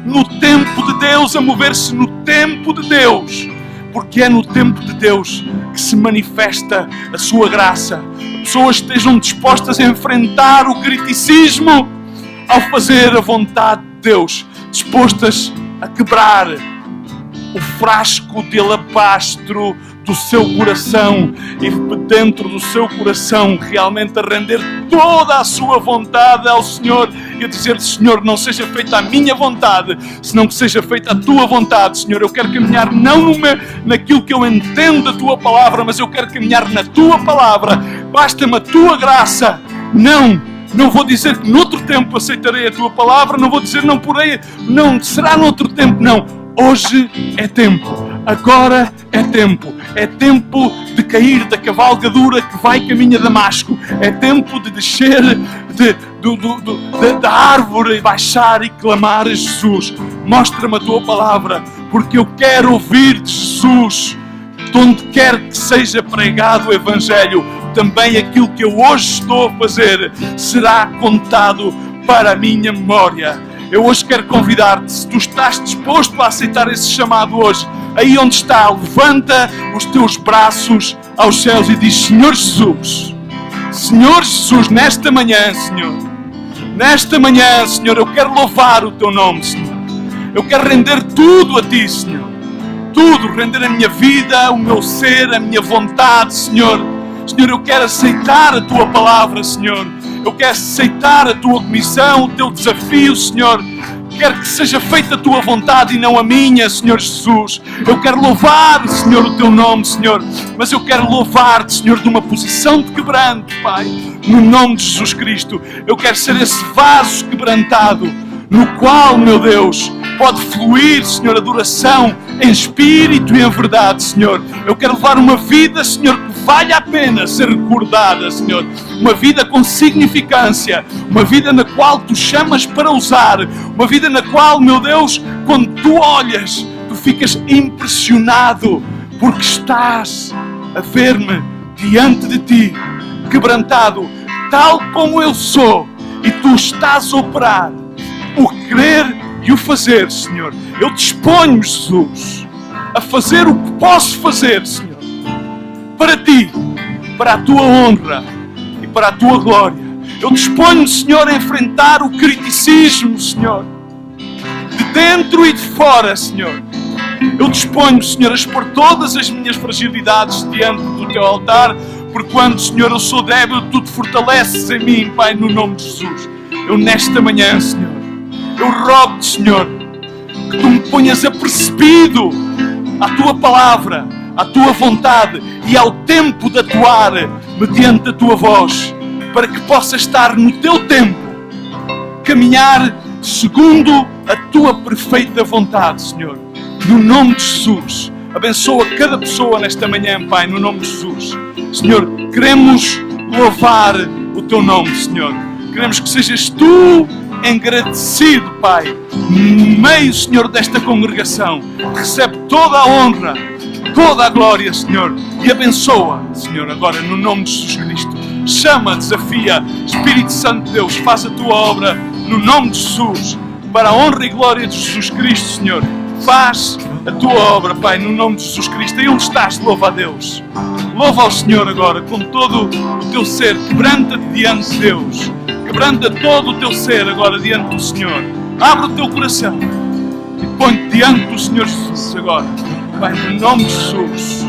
no tempo de Deus, a mover-se no tempo de Deus, porque é no tempo de Deus que se manifesta a sua graça. Pessoas que estejam dispostas a enfrentar o criticismo ao fazer a vontade de Deus, dispostas a quebrar o frasco de alabastro do seu coração e dentro do seu coração realmente a render toda a sua vontade ao Senhor e a dizer: Senhor, não seja feita a minha vontade, senão que seja feita a tua vontade. Senhor, eu quero caminhar não naquilo que eu entendo da tua palavra, mas eu quero caminhar na tua palavra. Basta-me a tua graça. Não vou dizer que noutro tempo aceitarei a tua palavra, não vou dizer não porei, não será noutro tempo, não. Hoje é tempo, agora é tempo de cair da cavalgadura que vai caminho a Damasco, é tempo de descer da árvore, baixar e clamar a Jesus: mostra-me a tua palavra, porque eu quero ouvir de Jesus. De onde quer que seja pregado o Evangelho, também aquilo que eu hoje estou a fazer será contado para a minha memória. Eu hoje quero convidar-te, se tu estás disposto a aceitar esse chamado hoje, aí onde está, levanta os teus braços aos céus e diz: Senhor Jesus, nesta manhã, Senhor, eu quero louvar o teu nome, Senhor. Eu quero render tudo a ti, Senhor. Tudo, render a minha vida, o meu ser, a minha vontade, Senhor. Senhor, eu quero aceitar a tua palavra, Senhor. Eu quero aceitar a tua comissão, o teu desafio, Senhor. Quero que seja feita a tua vontade e não a minha, Senhor Jesus. Eu quero louvar, Senhor, o teu nome, Senhor. Mas eu quero louvar-te, Senhor, de uma posição de quebranto, Pai. No nome de Jesus Cristo. Eu quero ser esse vaso quebrantado, no qual, meu Deus, pode fluir, Senhor, adoração em espírito e em verdade, Senhor. Eu quero levar uma vida, Senhor, que vale a pena ser recordada, Senhor. Uma vida com significância, uma vida na qual tu chamas para usar, uma vida na qual, meu Deus, quando tu olhas, tu ficas impressionado, porque estás a ver-me diante de ti, quebrantado, tal como eu sou, e tu estás a operar o querer e o fazer, Senhor. Eu disponho-me, Jesus, a fazer o que posso fazer, Senhor, para ti, para a tua honra e para a tua glória. Eu disponho-me, Senhor, a enfrentar o criticismo, Senhor, de dentro e de fora, Senhor. Eu disponho-me, Senhor, a expor todas as minhas fragilidades diante do teu altar, porque quando, Senhor, eu sou débil, tu te fortaleces em mim, Pai, no nome de Jesus. Eu nesta manhã, Senhor, eu rogo-te, Senhor, que tu me ponhas apercebido à tua palavra, à tua vontade e ao tempo de atuar mediante a tua voz, para que possa estar no teu tempo, caminhar segundo a tua perfeita vontade, Senhor. No nome de Jesus, abençoa cada pessoa nesta manhã, Pai, no nome de Jesus. Senhor, queremos louvar o teu nome, Senhor. Queremos que sejas tu agradecido, Pai, no meio, Senhor, desta congregação. Recebe toda a honra, toda a glória, Senhor, e abençoa, Senhor, agora no nome de Jesus Cristo. Chama, desafia, Espírito Santo de Deus, faz a tua obra no nome de Jesus, para a honra e glória de Jesus Cristo, Senhor. Faz a tua obra, Pai, no nome de Jesus Cristo. Aí onde estás, louva a Deus. Louva ao Senhor agora, com todo o teu ser. Quebranta-te diante de Deus. Quebranta todo o teu ser agora diante do Senhor. Abre o teu coração e põe-te diante do Senhor Jesus agora. Pai, no nome de Jesus.